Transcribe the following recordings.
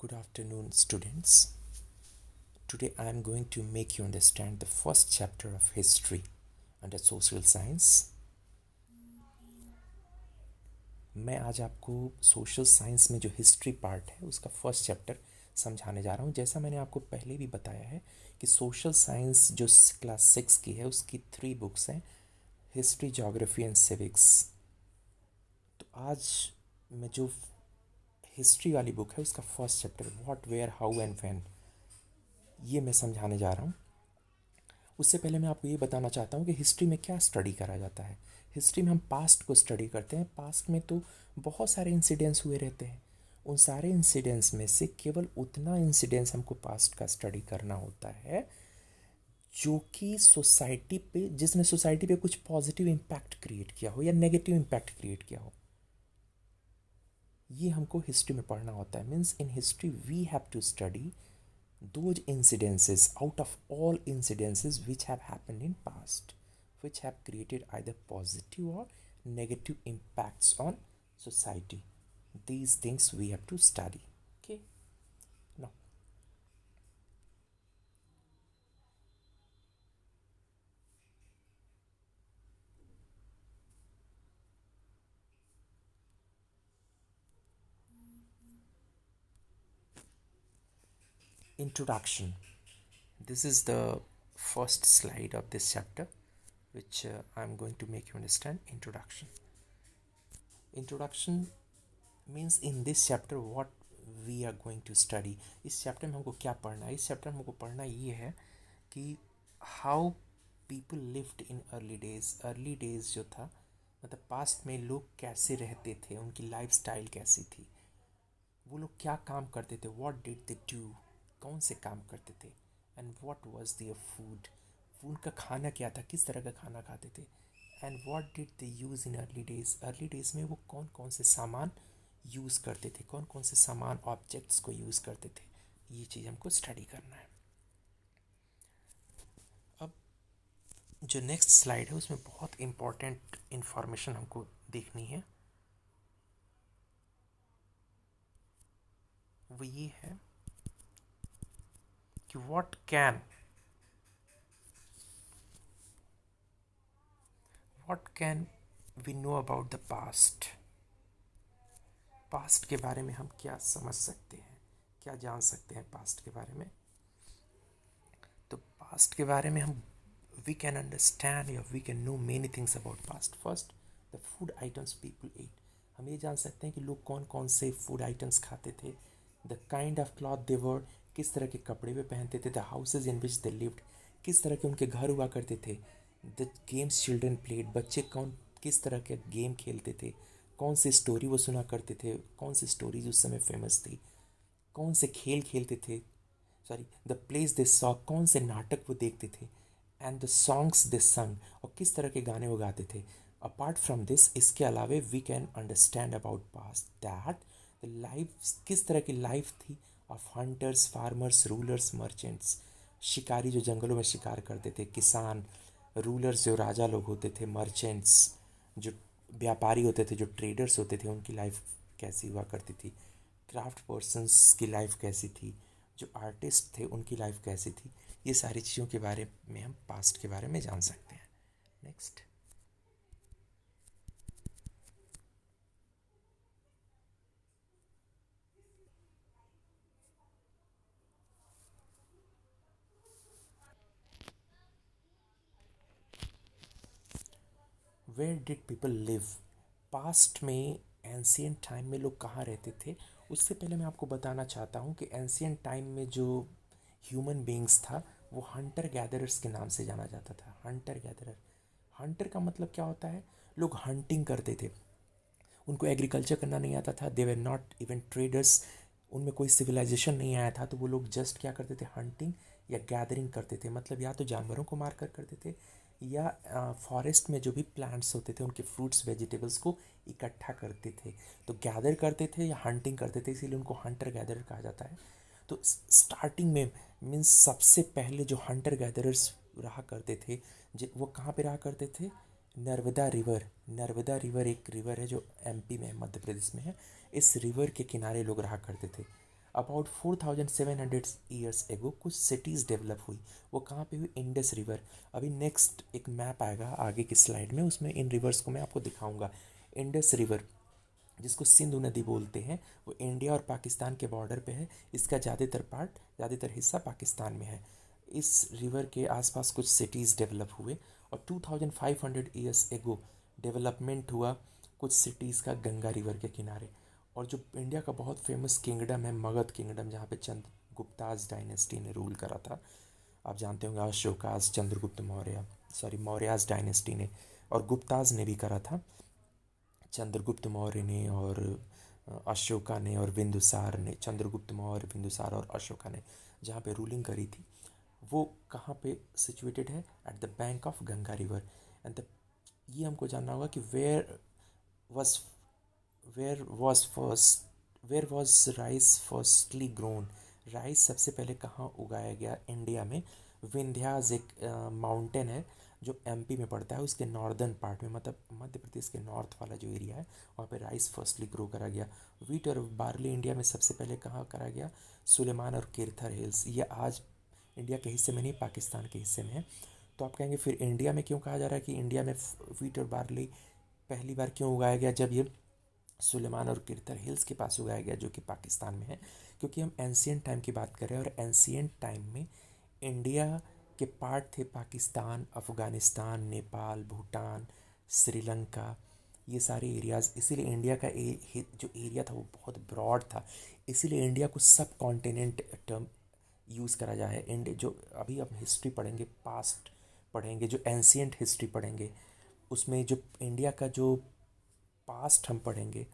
Good afternoon, students. Today I am going to make you understand the first chapter of history under social science. मैं आज आपको social science में जो history part है उसका first chapter समझाने जा रहा हूँ। जैसा मैंने आपको पहले भी बताया है कि सोशल साइंस जो क्लास 6 की है उसकी 3 बुक्स हैं, हिस्ट्री, ज्योग्राफी एंड सिविक्स। तो आज मैं जो हिस्ट्री वाली बुक है उसका first chapter what, where, how and when, ये मैं समझाने जा रहा हूँ। उससे पहले मैं आपको ये बताना चाहता हूँ कि हिस्ट्री में क्या स्टडी करा जाता है। हिस्ट्री में हम पास्ट को स्टडी करते हैं। पास्ट में तो बहुत सारे इंसिडेंट्स हुए रहते हैं। उन सारे इंसिडेंट्स में से केवल उतना इंसिडेंट्स हमको पास्ट का स्टडी करना होता है जो कि सोसाइटी पे, जिसने सोसाइटी पे कुछ पॉजिटिव इम्पैक्ट क्रिएट किया हो या नेगेटिव इम्पैक्ट क्रिएट किया हो। ये हमको हिस्ट्री में पढ़ना होता है। Means in history we have to study those incidences out of all incidences which have happened in past, which have created either positive or negative impacts on society. These things we have to study. Okay, now introduction. This is the first slide of this chapter which I'm going to make you understand. Introduction means in this chapter what we are going to study. इस chapter में हमको क्या पढ़ना है? इस chapter में हमको पढ़ना ये है कि how people lived in early days. Early days जो था, मतलब पास्ट में लोग कैसे रहते थे, उनकी लाइफ स्टाइल कैसी थी, वो लोग क्या काम करते थे, व्हाट डिड दे डू, कौन से काम करते थे, and what was their food, उनका खाना क्या था, किस तरह का खाना खाते थे, and what did they use in early days. Early days में वो कौन कौन से सामान यूज़ करते थे, कौन कौन से सामान, ऑब्जेक्ट्स को यूज़ करते थे। ये चीज़ हमको स्टडी करना है। अब जो नेक्स्ट स्लाइड है उसमें बहुत इम्पॉर्टेंट इंफॉर्मेशन हमको देखनी है। वो ये है कि what can we know about the past। Past के बारे में हम क्या समझ सकते हैं, क्या जान सकते हैं पास्ट के बारे में। तो पास्ट के बारे में हम वी कैन अंडरस्टैंड या we can know many things about past. First, the food items people ate. हम ये जान सकते हैं कि लोग कौन कौन से फूड आइटम्स खाते थे। द काइंड ऑफ क्लॉथ दे वर, किस तरह के कपड़े वे पहनते थे। The houses in which they lived, किस तरह के उनके घर हुआ करते थे। द गेम्स चिल्ड्रन प्लेड, बच्चे कौन किस तरह के गेम खेलते थे। कौन सी स्टोरी वो सुना करते थे, कौन सी स्टोरीज उस समय फेमस थी, कौन से खेल खेलते थे, sorry the place they saw, कौन से नाटक वो देखते थे, एंड द सॉन्ग्स दे संग, और किस तरह के गाने वो गाते थे। अपार्ट फ्रॉम दिस, इसके अलावे we can understand about past that the life, किस तरह की लाइफ थी of hunters, farmers, rulers, merchants. शिकारी जो जंगलों में शिकार करते थे, किसान, रूलर्स जो राजा लोग होते थे, मर्चेंट्स जो व्यापारी होते थे, जो ट्रेडर्स होते थे, उनकी लाइफ कैसी हुआ करती थी। क्राफ्ट पर्सन्स की लाइफ कैसी थी, जो आर्टिस्ट थे उनकी लाइफ कैसी थी। ये सारी चीज़ों के बारे में हम पास्ट के बारे में जान सकते हैं। Next, where did people live. Past में, एंशियंट टाइम में लोग कहाँ रहते थे। उससे पहले मैं आपको बताना चाहता हूँ कि एंशियंट टाइम में जो ह्यूमन बींग्स था वो हंटर गैदरर्स के नाम से जाना जाता था। हंटर गैदरर, हंटर का मतलब क्या होता है, लोग हंटिंग करते थे। उनको एग्रीकल्चर करना नहीं आता था। दे वर नॉट इवन ट्रेडर्स, उनमें कोई सिविलाइजेशन नहीं आया था। तो वो लोग जस्ट क्या करते थे, हंटिंग या गैदरिंग करते थे। मतलब या तो जानवरों को मार कर करते थे या फॉरेस्ट में जो भी प्लांट्स होते थे उनके फ्रूट्स, वेजिटेबल्स को इकट्ठा करते थे। तो गैदर करते थे या हंटिंग करते थे, इसीलिए उनको हंटर गैदरर कहा जाता है। तो स्टार्टिंग में, मीन्स सबसे पहले जो हंटर गैदरर्स रहा करते थे, वो कहाँ पे रहा करते थे, नर्मदा रिवर। नर्मदा रिवर एक रिवर है जो एमपी में, मध्य प्रदेश में है। इस रिवर के किनारे लोग रहा करते थे। अबाउट 4700 ईयर्स एगो कुछ सिटीज़ डेवलप हुई। वो कहाँ पे हुई? Indus river. अभी नेक्स्ट एक मैप आएगा आगे की स्लाइड में, उसमें इन रिवर्स को मैं आपको दिखाऊंगा। इंडस रिवर जिसको सिंधु नदी बोलते हैं, वो इंडिया और पाकिस्तान के बॉर्डर पे है। इसका ज़्यादातर हिस्सा पाकिस्तान में है। इस रिवर के आसपास कुछ सिटीज़ डेवलप हुए और 2500 ईयर्स एगो डेवलपमेंट हुआ कुछ सिटीज़ का गंगा रिवर के किनारे। और जो इंडिया का बहुत फेमस किंगडम है मगध किंगडम, जहाँ पे चंद्रगुप्ताज डायनेस्टी ने रूल करा था, आप जानते होंगे अशोकाज चंद्रगुप्त मौर्य, सॉरी मौर्याज डायनेस्टी ने, और गुप्ताज ने भी करा था, चंद्रगुप्त मौर्य ने और अशोका ने और बिंदुसार ने, चंद्रगुप्त मौर्य, बिंदुसार और अशोका ने जहाँ पे रूलिंग करी थी, वो कहाँ पे सिचुएटेड है? At the bank of Ganga river. And the ये हमको जानना होगा कि was where was first where was rice firstly grown. Rice सबसे पहले कहाँ उगाया गया इंडिया में? विंध्याज एक माउंटेन है जो एमपी में पड़ता है, उसके नॉर्दर्न पार्ट में, मतलब मध्य प्रदेश के नॉर्थ वाला जो एरिया है, वहाँ पे राइस फर्स्टली ग्रो करा गया। वीट और बार्ली इंडिया में सबसे पहले कहाँ करा गया? सुलेमान और किरथर हिल्स। ये आज इंडिया के हिस्से में नहीं, पाकिस्तान के हिस्से में है। तो आप कहेंगे फिर इंडिया में क्यों कहा जा रहा है कि इंडिया में वीट और बार्ली पहली बार क्यों उगाया गया? जब ये सुलेमान और किरथर हिल्स के पास उगाया गया जो कि पाकिस्तान में है, क्योंकि हम एंशियंट टाइम की बात कर रहे हैं और एंशियंट टाइम में इंडिया के पार्ट थे पाकिस्तान, अफ़गानिस्तान, नेपाल, भूटान, श्रीलंका, ये सारे एरियाज़। इसीलिए इंडिया का जो एरिया था वो बहुत ब्रॉड था, इसीलिए इंडिया को सब कॉन्टिनेंट टर्म यूज़ करा जाए। इंडिया जो अभी हम हिस्ट्री पढ़ेंगे, पास्ट पढ़ेंगे, जो एंशियंट हिस्ट्री पढ़ेंगे, उसमें जो इंडिया का जो पास्ट हम पढ़ेंगे,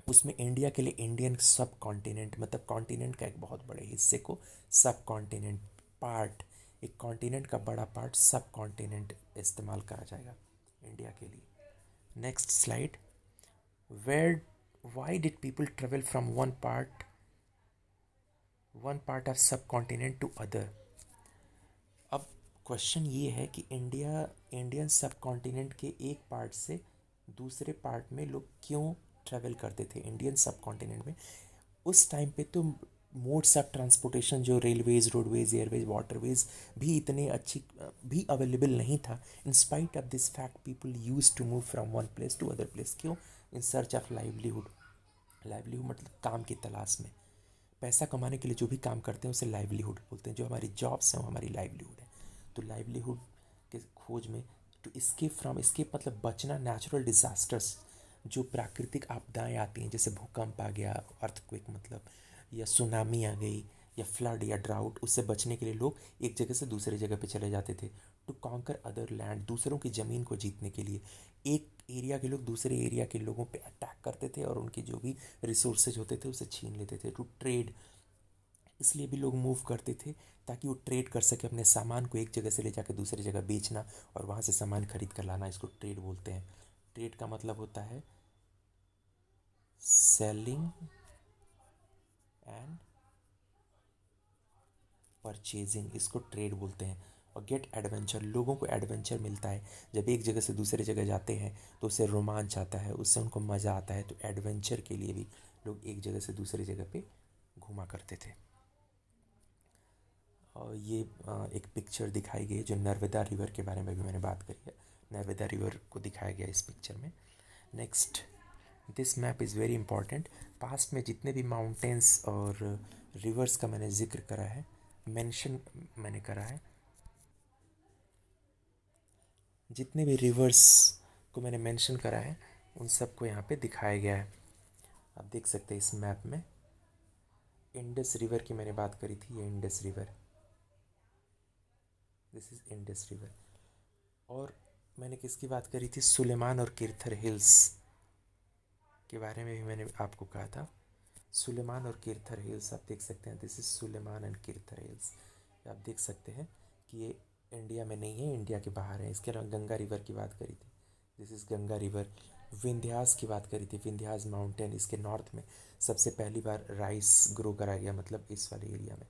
उसमें इंडिया के लिए इंडियन सब कॉन्टिनेंट, मतलब कॉन्टिनेंट का एक बहुत बड़े हिस्से को सब कॉन्टिनेंट पार्ट, एक कॉन्टिनेंट का बड़ा पार्ट सब कॉन्टिनेंट इस्तेमाल करा जाएगा इंडिया के लिए। Next slide. Where why did people travel from one part of subcontinent to other? अब क्वेश्चन ये है कि इंडियन सब कॉन्टिनेंट के एक पार्ट से दूसरे पार्ट में लोग क्यों ट्रैवल करते थे इंडियन सब कॉन्टिनेंट में? उस टाइम पे तो मोड्स ऑफ ट्रांसपोर्टेशन जो रेलवेज, रोडवेज, एयरवेज, वाटरवेज भी इतने अच्छी भी अवेलेबल नहीं था। In spite of this fact people use to move from one place to other place. क्यों? In search of livelihood. Livelihood मतलब काम की तलाश में, पैसा कमाने के लिए जो भी काम करते हैं उसे लाइवलीहुड बोलते हैं। जो हमारी जॉब्स हैं वो हमारी लाइवलीहुड है। तो लाइवलीहुड के खोज में, टू escape मतलब बचना नेचुरल डिजास्टर्स, जो प्राकृतिक आपदाएं आती हैं, जैसे भूकंप आ गया, अर्थक्वेक मतलब, या सुनामी आ गई, या फ्लड या ड्राउट, उससे बचने के लिए लोग एक जगह से दूसरे जगह पे चले जाते थे। टू कॉन्कर अदर लैंड, दूसरों की ज़मीन को जीतने के लिए एक एरिया के लोग दूसरे एरिया के लोगों पे अटैक करते थे और उनकी जो भी रिसोर्सेज होते थे उसे छीन लेते थे। टू ट्रेड, इसलिए भी लोग मूव करते थे ताकि वो ट्रेड कर सके, अपने सामान को एक जगह से ले जाकर दूसरी जगह बेचना और वहाँ से सामान खरीद कर लाना, इसको ट्रेड बोलते हैं। ट्रेड का मतलब होता है सेलिंग एंड परचेजिंग, इसको ट्रेड बोलते हैं। और गेट एडवेंचर, लोगों को एडवेंचर मिलता है जब एक जगह से दूसरी जगह जाते हैं, तो उससे रोमांच आता है, उससे उनको मज़ा आता है। तो एडवेंचर के लिए भी लोग एक जगह से दूसरी जगह पे घूमा करते थे। और ये एक पिक्चर दिखाई गई जो नर्मदा रिवर के बारे में भी मैंने बात करी है, नर्मदा रिवर को दिखाया गया इस पिक्चर में। Next, this map is very important. Past में जितने भी माउंटेन्स और रिवर्स का मैंने जिक्र करा है, मेंशन मैंने करा है, जितने भी रिवर्स को मैंने मेंशन करा है उन सबको यहाँ पे दिखाया गया है। आप देख सकते हैं इस मैप में। इंडस रिवर की मैंने बात करी थी, ये Indus river, this is Indus river. और मैंने किसकी बात करी थी? सुलेमान और किरथर हिल्स के बारे में भी मैंने आपको कहा था। सुलेमान और किरथर हिल्स आप देख सकते हैं, this is Sulaiman and Kirthar hills. आप देख सकते हैं कि ये इंडिया में नहीं है, इंडिया के बाहर है। इसके अलावा गंगा रिवर की बात करी थी, this is Ganga river. Vindhyas की बात करी थी, विंध्यास माउंटेन, इसके नॉर्थ में सबसे पहली बार राइस ग्रो करा गया, मतलब इस वाले एरिया में,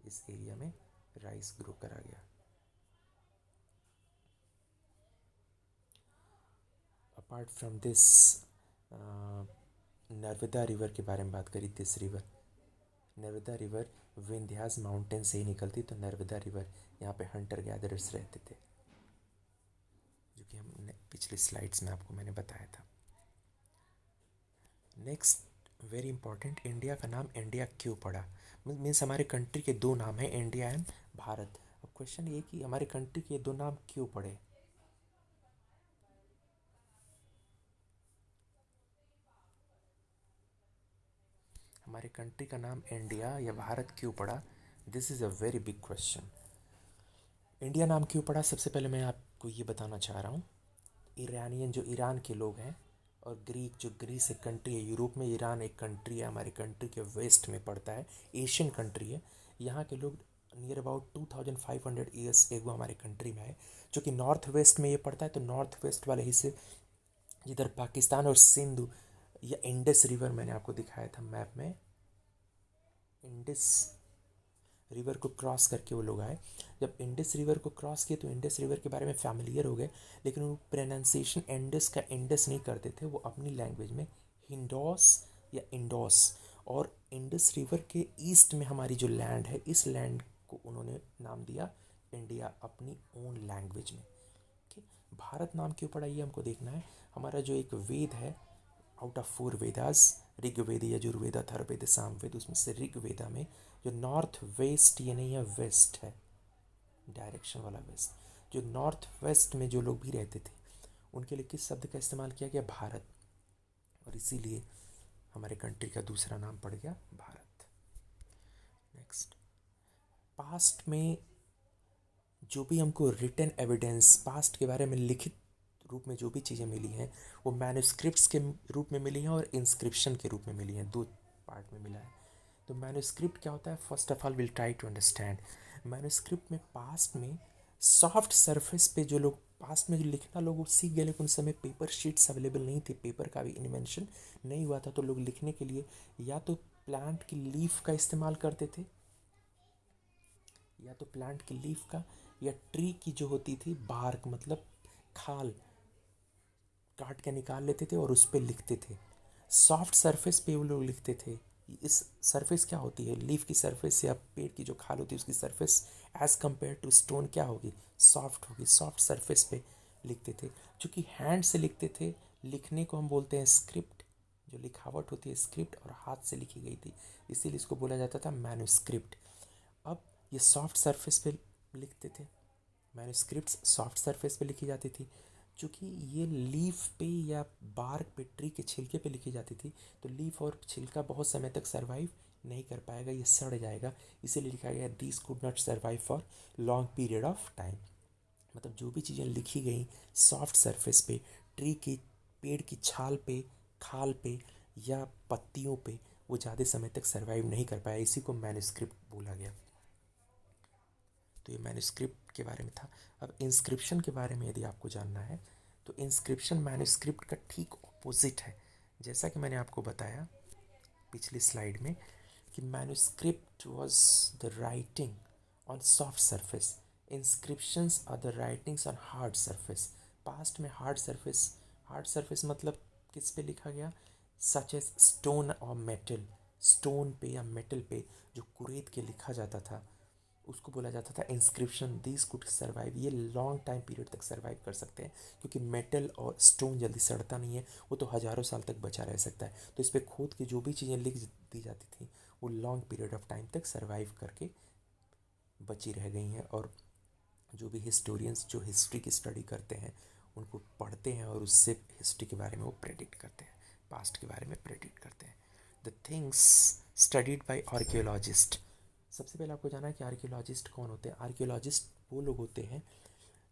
इस एरिया में राइस ग्रो करा गया। Apart from this, Narmada river के बारे में बात करी, this river, Narmada river Vindhyas mountain से ही निकलती, तो नर्मदा रिवर यहाँ पे हंटर गैदरर्स रहते थे, जो कि हमने पिछली स्लाइड्स में आपको मैंने बताया था। नेक्स्ट वेरी इंपॉर्टेंट, इंडिया का नाम इंडिया क्यों पड़ा? मीन्स हमारे कंट्री के दो नाम हैं, इंडिया एंड भारत। अब क्वेश्चन ये कि हमारे कंट्री के दो नाम क्यों पड़े? हमारे कंट्री का नाम इंडिया या भारत क्यों पड़ा? This is a very big question. India नाम क्यों पड़ा? सबसे पहले मैं आपको ये बताना चाह रहा हूँ, ईरानियन जो ईरान के लोग हैं और ग्रीक जो ग्रीस एक कंट्री है, यूरोप में ईरान एक कंट्री है, हमारी कंट्री के वेस्ट में पड़ता है, एशियन कंट्री है। यहाँ के लोग नियर अबाउट 2500 ईयर्स एगो हमारे कंट्री में है, जो कि नॉर्थ वेस्ट में ये पड़ता है। तो नॉर्थ वेस्ट वाले हिस्से जिधर पाकिस्तान और सिंधु या इंडस रिवर मैंने आपको दिखाया था मैप में, इंडस रिवर को क्रॉस करके वो लोग आए। जब इंडस रिवर को क्रॉस किए तो इंडस रिवर के बारे में फैमिलियर हो गए, लेकिन वो प्रोनाउंसिएशन इंडस का इंडस नहीं करते थे, वो अपनी लैंग्वेज में हिंडोस या इंडोस। और इंडस रिवर के ईस्ट में हमारी जो लैंड है, इस लैंड को उन्होंने नाम दिया इंडिया, अपनी ओन लैंग्वेज में। ठीक, भारत नाम क्यों पड़ा ये हमको देखना है। हमारा जो एक वेद है, आउट ऑफ 4 वेदास, ऋग्वेद, यजुर्वेद, अथर्ववेद, सामवेद, उसमें से ऋग्वेदा में जो नॉर्थ वेस्ट, ये नहीं है वेस्ट है, डायरेक्शन वाला वेस्ट, जो नॉर्थ वेस्ट में जो लोग भी रहते थे उनके लिए किस शब्द का इस्तेमाल किया गया? भारत। और इसीलिए हमारे कंट्री का दूसरा नाम पड़ गया भारत। नेक्स्ट, पास्ट में जो भी हमको रिटन एविडेंस, पास्ट के बारे में लिखित रूप में जो भी चीज़ें मिली हैं, वो मैन्युस्क्रिप्ट्स के रूप में मिली हैं और इंस्क्रिप्शन के रूप में मिली हैं, दो पार्ट में मिला है। तो मैन्युस्क्रिप्ट क्या होता है? First of all will try to understand. Manuscript में पास्ट में सॉफ्ट सरफेस पे जो लोग पास्ट में जो लिखना लोग सीख गए, लेकिन उस समय पेपर शीट्स अवेलेबल नहीं थे, पेपर का भी इन्वेंशन नहीं हुआ था, तो लोग लिखने के लिए या तो प्लांट की लीफ का इस्तेमाल करते थे, या तो प्लांट की लीफ का, या ट्री की जो होती थी बार्क, मतलब खाल काट के निकाल लेते थे और उस पर लिखते थे। सॉफ्ट सरफेस पे वो लोग लिखते थे। इस सरफेस क्या होती है? लीफ की सरफेस या पेड़ की जो खाल होती है उसकी surface as compare to stone क्या होगी? सॉफ्ट होगी। सॉफ्ट सरफेस पे लिखते थे। चूँकि हैंड से लिखते थे, लिखने को हम बोलते हैं स्क्रिप्ट, जो लिखावट होती है स्क्रिप्ट, और हाथ से लिखी गई थी, इसीलिए इसको बोला जाता था मैन्युस्क्रिप्ट। अब ये सॉफ्ट सरफेस पे लिखते थे, मैन्युस्क्रिप्ट्स सॉफ्ट सरफेस पे लिखी जाती थी। चूँकि ये लीफ पे या बार्क पे, ट्री के छिलके पे लिखी जाती थी, तो लीफ और छिलका बहुत समय तक सर्वाइव नहीं कर पाएगा, ये सड़ जाएगा, इसीलिए लिखा गया this could not survive for long period of time. मतलब जो भी चीज़ें लिखी गई सॉफ्ट सरफेस पे, ट्री की, पेड़ की छाल पे, खाल पे या पत्तियों पे, वो ज़्यादा समय तक सर्वाइव नहीं कर पाया, इसी को मैन्युस्क्रिप्ट बोला गया। तो ये मैन्युस्क्रिप्ट के बारे में था। अब इंस्क्रिप्शन के बारे में यदि आपको जानना है, तो इंस्क्रिप्शन मैन्युस्क्रिप्ट का ठीक ऑपोजिट है। जैसा कि मैंने आपको बताया पिछली स्लाइड में कि manuscript was the writing on soft surface, inscriptions are the writings on hard surface. Past में हार्ड सरफेस मतलब किस पे लिखा गया? सच एज स्टोन और मेटल, स्टोन पे या मेटल पे जो कुरेद के लिखा जाता था उसको बोला जाता था इंस्क्रिप्शन। दीज कुड सर्वाइव, ये लॉन्ग टाइम पीरियड तक सर्वाइव कर सकते हैं, क्योंकि मेटल और स्टोन जल्दी सड़ता नहीं है, वो तो हज़ारों साल तक बचा रह सकता है। तो इस पर खोद के जो भी चीज़ें लिख दी जाती थी वो लॉन्ग पीरियड ऑफ टाइम तक सर्वाइव करके बची रह गई हैं। और जो भी हिस्टोरियंस जो हिस्ट्री की स्टडी करते हैं उनको पढ़ते हैं और उससे हिस्ट्री के बारे में वो प्रेडिक्ट करते हैं, पास्ट के बारे में प्रेडिक्ट करते हैं। The things studied by archaeologist. सबसे पहले आपको जाना है कि आर्कियोलॉजिस्ट कौन होते हैं। आर्कियोलॉजिस्ट वो लोग होते हैं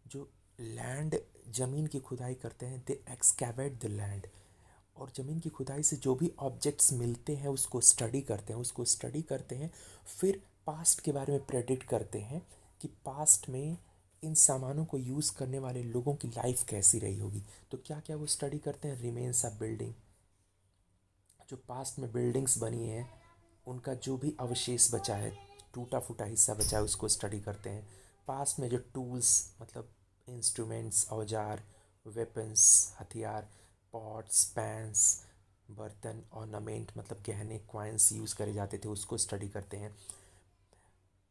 जो लैंड, ज़मीन की खुदाई करते हैं, दे एक्सकैवेट द लैंड, और ज़मीन की खुदाई से जो भी ऑब्जेक्ट्स मिलते हैं उसको स्टडी करते हैं, फिर पास्ट के बारे में प्रेडिक्ट करते हैं कि पास्ट में इन सामानों को यूज़ करने वाले लोगों की लाइफ कैसी रही होगी। तो क्या क्या वो स्टडी करते हैं? रिमेन्स ऑफ बिल्डिंग, जो पास्ट में बिल्डिंग्स बनी हैं उनका जो भी अवशेष बचा है, टूटा फूटा हिस्सा बचा है, उसको स्टडी करते हैं। पास्ट में जो टूल्स, मतलब इंस्ट्रूमेंट्स, औजार, वेपन्स, हथियार, पॉट्स, पैंस, बर्तन, ऑर्नामेंट मतलब गहने, क्वाइंस यूज़ करे जाते थे, उसको स्टडी करते हैं।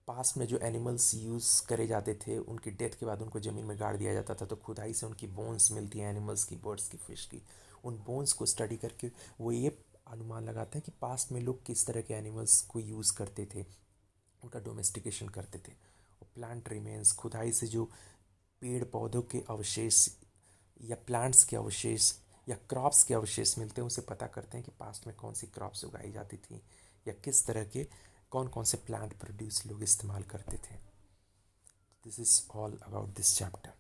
पास्ट में जो एनिमल्स यूज़ करे जाते थे, उनकी डेथ के बाद उनको ज़मीन में गाड़ दिया जाता था, तो खुदाई से उनकी बोन्स मिलती हैं, एनिमल्स की, बर्ड्स की, फिश की। उन बोन्स को स्टडी करके वो ये अनुमान लगाते हैं कि पास्ट में लोग किस तरह के एनिमल्स को यूज़ करते थे, उनका डोमेस्टिकेशन करते थे। और प्लांट रिमेन्स, खुदाई से जो पेड़ पौधों के अवशेष या प्लांट्स के अवशेष या क्रॉप्स के अवशेष मिलते हैं, उसे पता करते हैं कि पास्ट में कौन सी क्रॉप्स उगाई जाती थी या किस तरह के कौन कौन से प्लांट प्रोड्यूस लोग इस्तेमाल करते थे। This is all about this chapter.